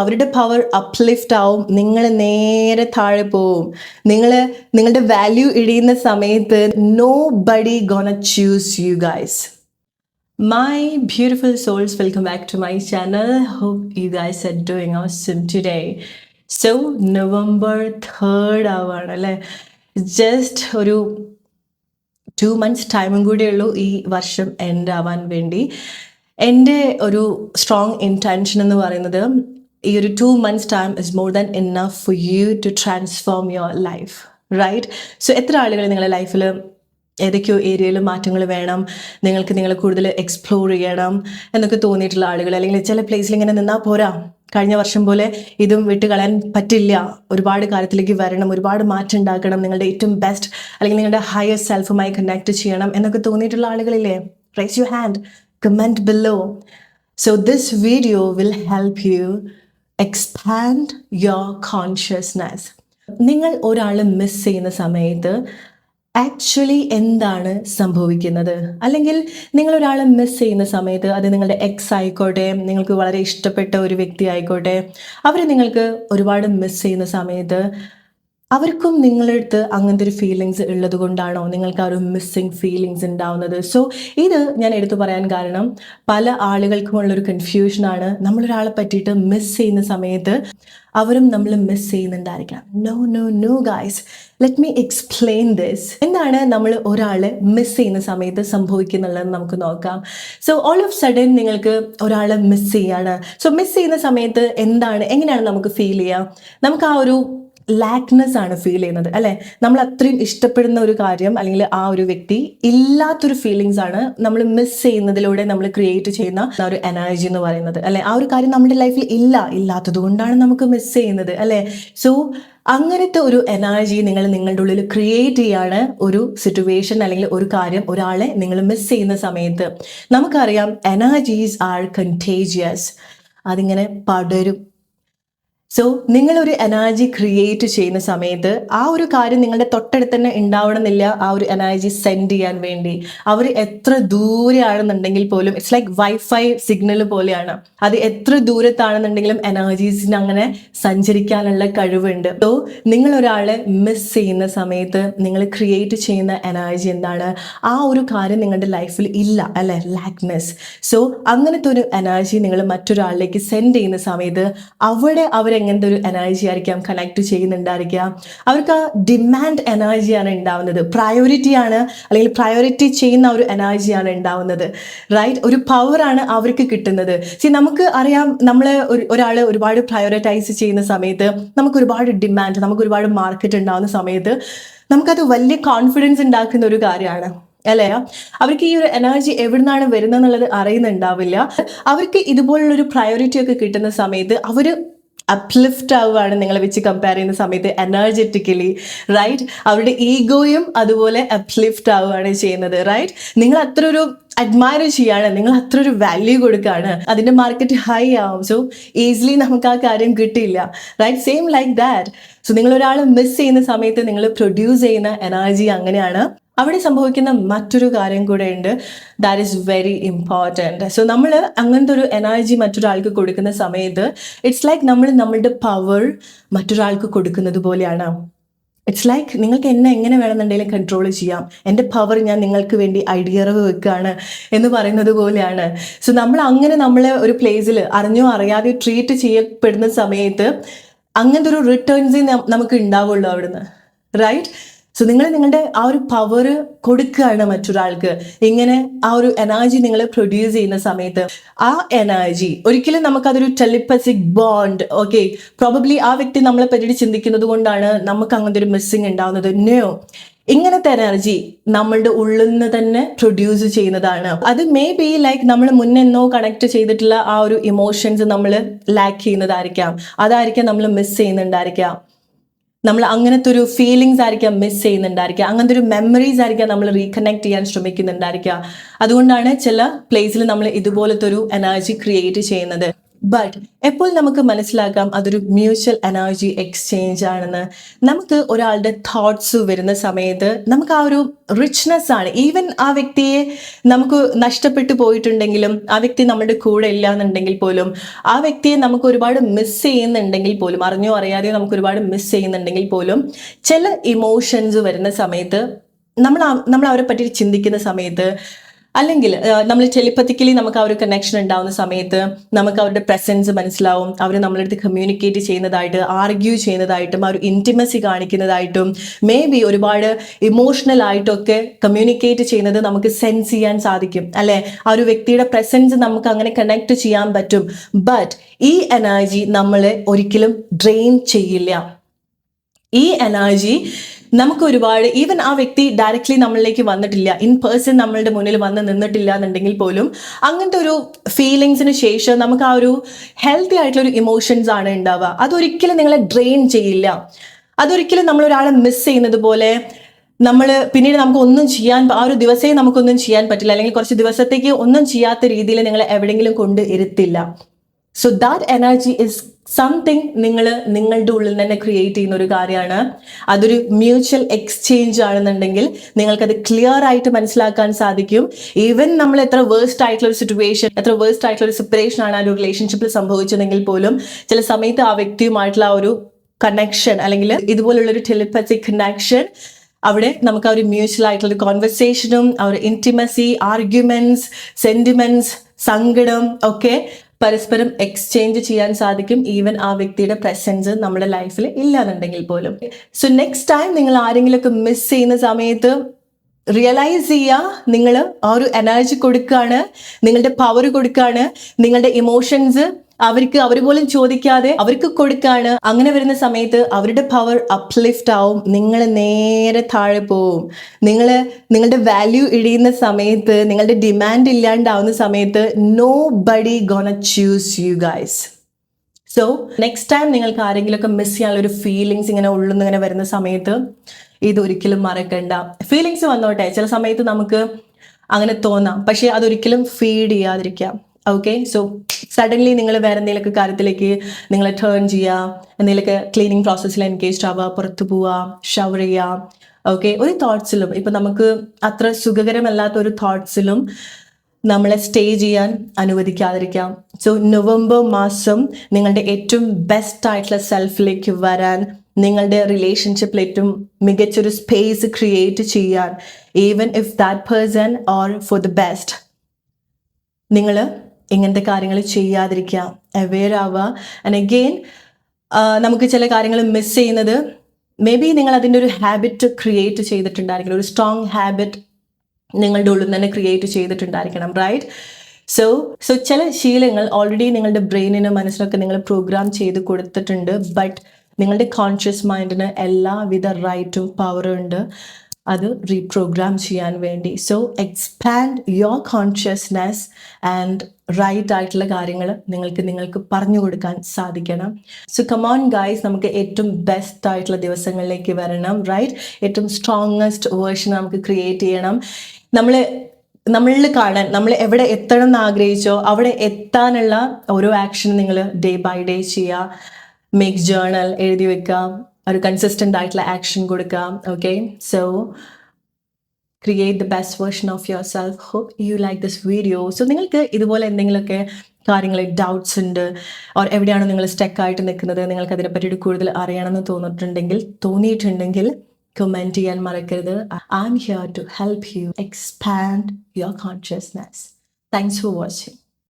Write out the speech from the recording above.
അവരുടെ power uplift ആവും, നിങ്ങൾ നേരെ താഴെ പോവും. നിങ്ങളുടെ വാല്യൂ ഇടിയുന്ന സമയത്ത് nobody gonna choose you guys. My beautiful souls, welcome back to my channel. Hope you guys are doing awesome today. So November 3rd ആവാണ് അല്ലേ. ജസ്റ്റ് ഒരു 2 months ടൈമും കൂടെ ഉള്ളൂ ഈ വർഷം എൻഡ് ആവാൻ വേണ്ടി. എൻ്റെ ഒരു സ്ട്രോങ് ഇൻറ്റൻഷൻ എന്ന് പറയുന്നത് ഈ ഒരു 2 months time is more than enough for you to transform your life, right? So എത്ര ആളുകൾ നിങ്ങളുടെ ലൈഫിൽ ഏതൊക്കെയോ ഏരിയയിൽ മാറ്റങ്ങൾ വേണം, നിങ്ങൾക്ക് നിങ്ങളെ കൂടുതൽ എക്സ്പ്ലോർ ചെയ്യണം എന്നൊക്കെ തോന്നിയിട്ടുള്ള ആളുകൾ, അല്ലെങ്കിൽ ചില പ്ലേസിൽ ഇങ്ങനെ നിന്നാൽ പോരാ, കഴിഞ്ഞ വർഷം പോലെ ഇതും വിട്ട് കളയാൻ പറ്റില്ല, ഒരുപാട് കാര്യത്തിലേക്ക് വരണം, ഒരുപാട് മാറ്റം ഉണ്ടാക്കണം, നിങ്ങളുടെ ഏറ്റവും ബെസ്റ്റ് അല്ലെങ്കിൽ നിങ്ങളുടെ ഹയർ സെൽഫുമായി കണക്ട് ചെയ്യണം എന്നൊക്കെ തോന്നിയിട്ടുള്ള ആളുകളില്ലേ? Raise your hand, comment below. So this video will help you expand your consciousness. നിങ്ങൾ ഒരാൾ മിസ് ചെയ്യുന്ന സമയത്ത് ആക്ച്വലി എന്താണ് സംഭവിക്കുന്നത്? അല്ലെങ്കിൽ നിങ്ങളൊരാളെ മിസ് ചെയ്യുന്ന സമയത്ത്, അത് നിങ്ങളുടെ എക്സ് ആയിക്കോട്ടെ, നിങ്ങൾക്ക് വളരെ ഇഷ്ടപ്പെട്ട ഒരു വ്യക്തി ആയിക്കോട്ടെ, അവർ നിങ്ങൾക്ക് ഒരുപാട് മിസ് ചെയ്യുന്ന സമയത്ത് അവർക്കും നിങ്ങളുടെ അടുത്ത് അങ്ങനത്തെ ഒരു ഫീലിങ്സ് ഉള്ളത് കൊണ്ടാണോ നിങ്ങൾക്ക് ആ ഒരു മിസ്സിങ് ഫീലിങ്സ് ഉണ്ടാവുന്നത്? സോ ഇത് ഞാൻ എടുത്തു പറയാൻ കാരണം പല ആളുകൾക്കുമുള്ളൊരു കൺഫ്യൂഷനാണ്. നമ്മളൊരാളെ പറ്റിയിട്ട് മിസ് ചെയ്യുന്ന സമയത്ത് അവരും നമ്മൾ മിസ് ചെയ്യുന്നുണ്ടായിരിക്കാം. No no no guys, let me explain this. എന്താണ് നമ്മൾ ഒരാളെ മിസ് ചെയ്യുന്ന സമയത്ത് സംഭവിക്കുന്നുള്ളത് നമുക്ക് നോക്കാം. സോ ഓൾ ഓഫ് സഡൻ നിങ്ങൾക്ക് ഒരാളെ മിസ് ചെയ്യാണ്. സോ മിസ് ചെയ്യുന്ന സമയത്ത് എങ്ങനെയാണ് നമുക്ക് ഫീൽ ചെയ്യുക? നമുക്ക് ആ ഒരു ലാക്നെസ് ആണ് ഫീൽ ചെയ്യുന്നത് അല്ലേ? നമ്മൾ അത്രയും ഇഷ്ടപ്പെടുന്ന ഒരു കാര്യം അല്ലെങ്കിൽ ആ ഒരു വ്യക്തി ഇല്ലാത്തൊരു ഫീലിങ്സ് ആണ് നമ്മൾ മിസ് ചെയ്യുന്നതിലൂടെ നമ്മൾ ക്രിയേറ്റ് ചെയ്യുന്ന ഒരു എനർജി എന്ന് പറയുന്നത് അല്ലേ? ആ ഒരു കാര്യം നമ്മുടെ ലൈഫിൽ ഇല്ലാത്തത് കൊണ്ടാണ് നമുക്ക് മിസ് ചെയ്യുന്നത് അല്ലേ? സോ അങ്ങനത്തെ ഒരു എനർജി നിങ്ങൾ നിങ്ങളുടെ ഉള്ളിൽ ക്രിയേറ്റ് ചെയ്യാണ് ഒരു സിറ്റുവേഷൻ അല്ലെങ്കിൽ ഒരു കാര്യം, ഒരാളെ നിങ്ങൾ മിസ് ചെയ്യുന്ന സമയത്ത്. നമുക്കറിയാം എനർജീസ് ആർ കണ്ടേജിയസ്, അതിങ്ങനെ പടരും. സോ നിങ്ങളൊരു എനർജി ക്രിയേറ്റ് ചെയ്യുന്ന സമയത്ത് ആ ഒരു കാര്യം നിങ്ങളുടെ തൊട്ടടുത്ത് തന്നെ ഉണ്ടാവണമെന്നില്ല ആ ഒരു എനർജി സെൻഡ് ചെയ്യാൻ വേണ്ടി. അവർ എത്ര ദൂരെയാണെന്നുണ്ടെങ്കിൽ പോലും ഇറ്റ്സ് ലൈക്ക് വൈഫൈ സിഗ്നൽ പോലെയാണ്. അത് എത്ര ദൂരത്താണെന്നുണ്ടെങ്കിലും എനർജീസിന് അങ്ങനെ സഞ്ചരിക്കാനുള്ള കഴിവുണ്ട്. സോ നിങ്ങളൊരാളെ മിസ് ചെയ്യുന്ന സമയത്ത് നിങ്ങൾ ക്രിയേറ്റ് ചെയ്യുന്ന എനർജി എന്താണ്? ആ ഒരു കാര്യം നിങ്ങളുടെ ലൈഫിൽ ഇല്ല അല്ലെ, ലാക്നെസ്. സോ അങ്ങനത്തെ ഒരു എനർജി നിങ്ങൾ മറ്റൊരാളിലേക്ക് സെൻഡ് ചെയ്യുന്ന സമയത്ത് അവിടെ എങ്ങനത്തെ ഒരു എനർജി ആയിരിക്കാം കണക്ട് ചെയ്യുന്നുണ്ടായിരിക്കുക? അവർക്ക് ആ ഡിമാൻഡ് എനർജിയാണ് ഉണ്ടാവുന്നത്, പ്രയോറിറ്റിയാണ് അല്ലെങ്കിൽ പ്രയോറിറ്റി ചെയ്യുന്ന ഒരു എനർജിയാണ് ഉണ്ടാവുന്നത്, റൈറ്റ്? ഒരു പവറാണ് അവർക്ക് കിട്ടുന്നത്. നമുക്ക് അറിയാം, ഒരാൾ ഒരുപാട് പ്രയോറിറ്റൈസ് ചെയ്യുന്ന സമയത്ത് നമുക്ക് ഒരുപാട് ഡിമാൻഡ്, നമുക്ക് ഒരുപാട് മാർക്കറ്റ് ഉണ്ടാവുന്ന സമയത്ത് നമുക്കത് വലിയ കോൺഫിഡൻസ് ഉണ്ടാക്കുന്ന ഒരു കാര്യമാണ് അല്ലേ? അവർക്ക് ഈ ഒരു എനർജി എവിടുന്നാണ് വരുന്നത് എന്നുള്ളത് അറിയുന്നുണ്ടാവില്ല. അവർക്ക് ഇതുപോലുള്ളൊരു പ്രയോറിറ്റി ഒക്കെ കിട്ടുന്ന സമയത്ത് അവർ അപ്ലിഫ്റ്റ് ആവുകയാണ് നിങ്ങളെ വെച്ച് കമ്പയർ ചെയ്യുന്ന സമയത്ത് എനർജറ്റിക്കലി, റൈറ്റ്? അവരുടെ ഈഗോയും അതുപോലെ അപ്ലിഫ്റ്റ് ആവുകയാണ് ചെയ്യുന്നത്, റൈറ്റ്? നിങ്ങൾ അത്ര ഒരു അഡ്മയർ ചെയ്യാണ്, നിങ്ങൾ അത്ര ഒരു വാല്യൂ കൊടുക്കുകയാണ്, അതിൻ്റെ മാർക്കറ്റ് ഹൈ ആവും. സോ ഈസിലി നമുക്ക് ആ കാര്യം കിട്ടില്ല, right? Same like that. So നിങ്ങളൊരാൾ മിസ് ചെയ്യുന്ന സമയത്ത് നിങ്ങൾ പ്രൊഡ്യൂസ് ചെയ്യുന്ന എനർജി അങ്ങനെയാണ്. അവിടെ സംഭവിക്കുന്ന മറ്റൊരു കാര്യം കൂടെ ഉണ്ട്, that is very important. So നമ്മൾ അങ്ങനത്തെ ഒരു എനർജി മറ്റൊരാൾക്ക് കൊടുക്കുന്ന സമയത്ത് ഇറ്റ്സ് ലൈക്ക് നമ്മളുടെ പവർ മറ്റൊരാൾക്ക് കൊടുക്കുന്നത് പോലെയാണ്. ഇറ്റ്സ് ലൈക്ക് നിങ്ങൾക്ക് എങ്ങനെ വേണമെന്നുണ്ടെങ്കിലും കൺട്രോൾ ചെയ്യാം, എൻ്റെ പവർ ഞാൻ നിങ്ങൾക്ക് വേണ്ടി അടിയറവ് വെക്കുകയാണ് എന്ന് പറയുന്നത് പോലെയാണ്. സോ നമ്മളെ ഒരു പ്ലേസിൽ അറിഞ്ഞോ അറിയാതെ ട്രീറ്റ് ചെയ്യപ്പെടുന്ന സമയത്ത് അങ്ങനത്തെ ഒരു റിട്ടേൺസേ നമുക്ക് ഉണ്ടാവുള്ളൂ അവിടുന്ന്, റൈറ്റ്? സോ നിങ്ങളുടെ ആ ഒരു പവർ കൊടുക്കുകയാണ് മറ്റൊരാൾക്ക്. ഇങ്ങനെ ആ ഒരു എനർജി നിങ്ങൾ പ്രൊഡ്യൂസ് ചെയ്യുന്ന സമയത്ത് ആ എനർജി ഒരിക്കലും നമുക്കതൊരു ടെലിപ്പത്തിക് ബോണ്ട്, ഓക്കെ, പ്രോബബ്ലി ആ വ്യക്തി നമ്മളെ പറ്റി ചിന്തിക്കുന്നത് കൊണ്ടാണ് നമുക്ക് അങ്ങനത്തെ ഒരു മിസ്സിങ് ഉണ്ടാവുന്നത്. നോ, ഇങ്ങനത്തെ എനർജി നമ്മളുടെ ഉള്ളിൽ നിന്ന് തന്നെ പ്രൊഡ്യൂസ് ചെയ്യുന്നതാണ്. അത് മേ ബി ലൈക്ക് നമ്മൾ മുന്നെന്നോ കണക്ട് ചെയ്തിട്ടുള്ള ആ ഒരു ഇമോഷൻസ് നമ്മൾ ലാക്ക് ചെയ്യുന്നതായിരിക്കാം, അതായിരിക്കാം നമ്മൾ മിസ് ചെയ്യുന്നുണ്ടായിരിക്കാം. നമ്മൾ അങ്ങനത്തെ ഒരു ഫീലിങ്സ് ആയിരിക്കാം മിസ് ചെയ്യുന്നുണ്ടായിരിക്കുക, അങ്ങനത്തെ ഒരു മെമ്മറീസ് ആയിരിക്കാം നമ്മൾ റീകണക്ട് ചെയ്യാൻ ശ്രമിക്കുന്നുണ്ടായിരിക്കുക. അതുകൊണ്ടാണ് ചില പ്ലേസിൽ നമ്മൾ ഇതുപോലത്തെ ഒരു എനർജി ക്രിയേറ്റ് ചെയ്യുന്നത്. ബട്ട് എപ്പോൾ നമുക്ക് മനസ്സിലാക്കാം അതൊരു മ്യൂച്വൽ എനർജി എക്സ്ചേഞ്ച് ആണെന്ന്. നമുക്ക് ഒരാളുടെ തോട്ട്സ് വരുന്ന സമയത്ത് നമുക്ക് ആ ഒരു റിച്ച്നെസ് ആണ്. ഈവൻ ആ വ്യക്തിയെ നമുക്ക് നഷ്ടപ്പെട്ടു പോയിട്ടുണ്ടെങ്കിലും, ആ വ്യക്തി നമ്മുടെ കൂടെ ഇല്ല എന്നുണ്ടെങ്കിൽ പോലും, ആ വ്യക്തിയെ നമുക്ക് ഒരുപാട് മിസ് ചെയ്യുന്നുണ്ടെങ്കിൽ പോലും, അറിഞ്ഞോ അറിയാതെയോ നമുക്ക് ഒരുപാട് മിസ് ചെയ്യുന്നുണ്ടെങ്കിൽ പോലും, ചില ഇമോഷൻസ് വരുന്ന സമയത്ത് നമ്മൾ അവരെ പറ്റി ചിന്തിക്കുന്ന സമയത്ത്, അല്ലെങ്കിൽ നമ്മൾ ടെലിപ്പത്തിക്കലി നമുക്ക് ആ ഒരു കണക്ഷൻ ഉണ്ടാവുന്ന സമയത്ത് നമുക്ക് അവരുടെ പ്രസൻസ് മനസ്സിലാവും. അവർ നമ്മളെ അടുത്ത് കമ്മ്യൂണിക്കേറ്റ് ചെയ്യുന്നതായിട്ട്, ആർഗ്യൂ ചെയ്യുന്നതായിട്ടും, ആ ഒരു ഇൻറ്റിമസി കാണിക്കുന്നതായിട്ടും, മേ ബി ഒരുപാട് ഇമോഷണൽ ആയിട്ടൊക്കെ കമ്മ്യൂണിക്കേറ്റ് ചെയ്യുന്നത് നമുക്ക് സെൻസ് ചെയ്യാൻ സാധിക്കും, അല്ലെ? ആ ഒരു വ്യക്തിയുടെ പ്രസൻസ് നമുക്ക് അങ്ങനെ കണക്ട് ചെയ്യാൻ പറ്റും. ബട്ട് ഈ എനർജി നമ്മളെ ഒരിക്കലും ഡ്രെയിൻ ചെയ്യില്ല. ഈ എനർജി നമുക്ക് ഒരുപാട്, ഈവൻ ആ വ്യക്തി ഡയറക്റ്റ്ലി നമ്മളിലേക്ക് വന്നിട്ടില്ല, ഇൻ പേഴ്സൺ നമ്മളുടെ മുന്നിൽ വന്ന് നിന്നിട്ടില്ല എന്നുണ്ടെങ്കിൽ പോലും, അങ്ങനത്തെ ഒരു ഫീലിങ്സിന് ശേഷം നമുക്ക് ആ ഒരു ഹെൽത്തി ആയിട്ടുള്ള ഒരു ഇമോഷൻസ് ആണ് ഉണ്ടാവുക. അതൊരിക്കലും നിങ്ങളെ ഡ്രെയിൻ ചെയ്യില്ല. അതൊരിക്കലും നമ്മളൊരാളെ മിസ് ചെയ്യുന്നത് പോലെ പിന്നീട് നമുക്ക് ഒന്നും ചെയ്യാൻ, ആ ഒരു ദിവസേ നമുക്കൊന്നും ചെയ്യാൻ പറ്റില്ല, അല്ലെങ്കിൽ കുറച്ച് ദിവസത്തേക്ക് ഒന്നും ചെയ്യാത്ത രീതിയിൽ നിങ്ങളെ എവിടെയെങ്കിലും കൊണ്ട് ഇരുത്തില്ല. So that energy is something നിങ്ങളുടെ ഉള്ളിൽ തന്നെ ക്രിയേറ്റ് ചെയ്യുന്ന ഒരു കാര്യമാണ്. അതൊരു മ്യൂച്വൽ എക്സ്ചേഞ്ച് ആണെന്നുണ്ടെങ്കിൽ നിങ്ങൾക്കത് ക്ലിയർ ആയിട്ട് മനസ്സിലാക്കാൻ സാധിക്കും. ഈവൻ നമ്മൾ എത്ര വേഴ്സ്റ്റ് ആയിട്ടുള്ള ഒരു സിറ്റുവേഷൻ, എത്ര വേഴ്സ്റ്റ് ആയിട്ടുള്ള ഒരു സെപ്പറേഷൻ ആണ് ആ ഒരു റിലേഷൻഷിപ്പിൽ സംഭവിച്ചതെങ്കിൽ പോലും, ചില സമയത്ത് ആ വ്യക്തിയുമായിട്ടുള്ള ആ ഒരു കണക്ഷൻ, അല്ലെങ്കിൽ ഇതുപോലുള്ളൊരു ടെലിപ്പത്തിക് കണക്ഷൻ, അവിടെ നമുക്ക് ആ ഒരു മ്യൂച്വൽ ആയിട്ടുള്ള ഒരു കോൺവെർസേഷനും, ആ ഒരു ഇൻറ്റിമസി, ആർഗ്യുമെന്റ്സ്, സെന്റിമെന്റ്സ്, സങ്കടം ഒക്കെ പരസ്പരം എക്സ്ചേഞ്ച് ചെയ്യാൻ സാധിക്കും, ഈവൻ ആ വ്യക്തിയുടെ പ്രസൻസ് നമ്മുടെ ലൈഫിൽ ഇല്ലാന്നുണ്ടെങ്കിൽ പോലും. സോ നെക്സ്റ്റ് ടൈം നിങ്ങൾ ആരെങ്കിലുമൊക്കെ മിസ് ചെയ്യുന്ന സമയത്ത് റിയലൈസ് ചെയ്യുക, നിങ്ങൾ ആ ഒരു എനർജി കൊടുക്കുകയാണ്, നിങ്ങളുടെ പവർ കൊടുക്കുകയാണ്, നിങ്ങളുടെ ഇമോഷൻസ് അവർ പോലും ചോദിക്കാതെ അവർക്ക് കൊടുക്കാണ്. അങ്ങനെ വരുന്ന സമയത്ത് അവരുടെ പവർ അപ്ലിഫ്റ്റ് ആവും, നിങ്ങൾ നേരെ താഴെ പോവും. നിങ്ങളുടെ വാല്യൂ ഇടിയുന്ന സമയത്ത്, നിങ്ങളുടെ ഡിമാൻഡ് ഇല്ലാണ്ടാവുന്ന സമയത്ത്, nobody gonna choose you guys. So next time നിങ്ങൾക്ക് ആരെങ്കിലുമൊക്കെ മിസ് ചെയ്യാനുള്ള ഒരു ഫീലിങ്സ് ഇങ്ങനെ ഉള്ളുന്നിങ്ങനെ വരുന്ന സമയത്ത് ഇതൊരിക്കലും മറക്കണ്ട. ഫീലിങ്സ് വന്നോട്ടെ, ചില സമയത്ത് നമുക്ക് അങ്ങനെ തോന്നാം, പക്ഷേ അതൊരിക്കലും ഫീഡ് ചെയ്യാതിരിക്കാം. ഓക്കെ, സോ സഡൻലി നിങ്ങൾ വേറെ എന്തെങ്കിലുമൊക്കെ കാര്യത്തിലേക്ക് നിങ്ങൾ ടേൺ ചെയ്യുക, എന്തെങ്കിലുമൊക്കെ ക്ലീനിങ് പ്രോസസ്സിൽ എൻഗേജ്ഡ് ആവുക, പുറത്തു പോവുക, ഷവർ ചെയ്യുക. ഓക്കെ, ഒരു തോട്ട്സിലും, ഇപ്പം നമുക്ക് അത്ര സുഖകരമല്ലാത്ത ഒരു തോട്ട്സിലും നമ്മളെ സ്റ്റേ ചെയ്യാൻ അനുവദിക്കാതിരിക്കാം. സോ നവംബർ മാസം നിങ്ങളുടെ ഏറ്റവും ബെസ്റ്റ് ആയിട്ടുള്ള സെൽഫിലേക്ക് വരാൻ, നിങ്ങളുടെ റിലേഷൻഷിപ്പിൽ ഏറ്റവും മികച്ചൊരു സ്പേസ് ക്രിയേറ്റ് ചെയ്യാൻ, even if that person or for the best, നിങ്ങൾ ഇങ്ങനത്തെ കാര്യങ്ങൾ ചെയ്യാതിരിക്കുക, അവെയർ ആവുക. ആൻഡ് അഗെയിൻ നമുക്ക് ചില കാര്യങ്ങൾ മിസ് ചെയ്യുന്നത്, മേ ബി നിങ്ങൾ അതിൻ്റെ ഒരു ഹാബിറ്റ് ക്രിയേറ്റ് ചെയ്തിട്ടുണ്ടായിരിക്കണം, ഒരു സ്ട്രോങ് ഹാബിറ്റ് നിങ്ങളുടെ ഉള്ളിൽ തന്നെ ക്രിയേറ്റ് ചെയ്തിട്ടുണ്ടായിരിക്കണം, റൈറ്റ്? സോ ചില ശീലങ്ങൾ ഓൾറെഡി നിങ്ങളുടെ ബ്രെയിനിനും മനസ്സിനൊക്കെ നിങ്ങൾ പ്രോഗ്രാം ചെയ്ത് കൊടുത്തിട്ടുണ്ട്. ബട്ട് നിങ്ങളുടെ കോൺഷ്യസ് മൈൻഡിന് എല്ലാവിധ റൈറ്റും പവറും ഉണ്ട് അത് റീപ്രോഗ്രാം ചെയ്യാൻ വേണ്ടി. So expand your consciousness and right ആയിട്ടുള്ള കാര്യങ്ങൾ നിങ്ങൾക്ക് പറഞ്ഞു കൊടുക്കാൻ സാധിക്കണം. സോ കമോൺ ഗൈസ്, നമുക്ക് ഏറ്റവും ബെസ്റ്റ് ആയിട്ടുള്ള ദിവസങ്ങളിലേക്ക് വരണം, റൈറ്റ്? ഏറ്റവും സ്ട്രോങ്ങസ്റ്റ് വേർഷൻ നമുക്ക് ക്രിയേറ്റ് ചെയ്യണം. നമ്മളിൽ കാണാൻ, നമ്മൾ എവിടെ എത്തണം എന്ന് ആഗ്രഹിച്ചോ അവിടെ എത്താനുള്ള ഓരോ ആക്ഷൻ നിങ്ങൾ ഡേ ബൈ ഡേ ചെയ്യുക. മേക്ക് ജേർണൽ, എഴുതി വെക്കാം, ഒരു കൺസിസ്റ്റൻ്റ് ആയിട്ടുള്ള ആക്ഷൻ കൊടുക്കാം. Okay, so create the best version of yourself. Hope you like this video. So നിങ്ങൾക്ക് ഇതുപോലെ എന്തെങ്കിലുമൊക്കെ കാര്യങ്ങൾ, ഡൗട്ട്സ് ഉണ്ട്, ഓർ എവിടെയാണ് നിങ്ങൾ സ്റ്റക്കായിട്ട് നിൽക്കുന്നത്, നിങ്ങൾക്ക് അതിനെ പറ്റിയിട്ട് കൂടുതൽ അറിയണമെന്ന് തോന്നിയിട്ടുണ്ടെങ്കിൽ കമൻറ്റ് ചെയ്യാൻ മറക്കരുത്. I am here to help you expand your consciousness. Thanks for watching.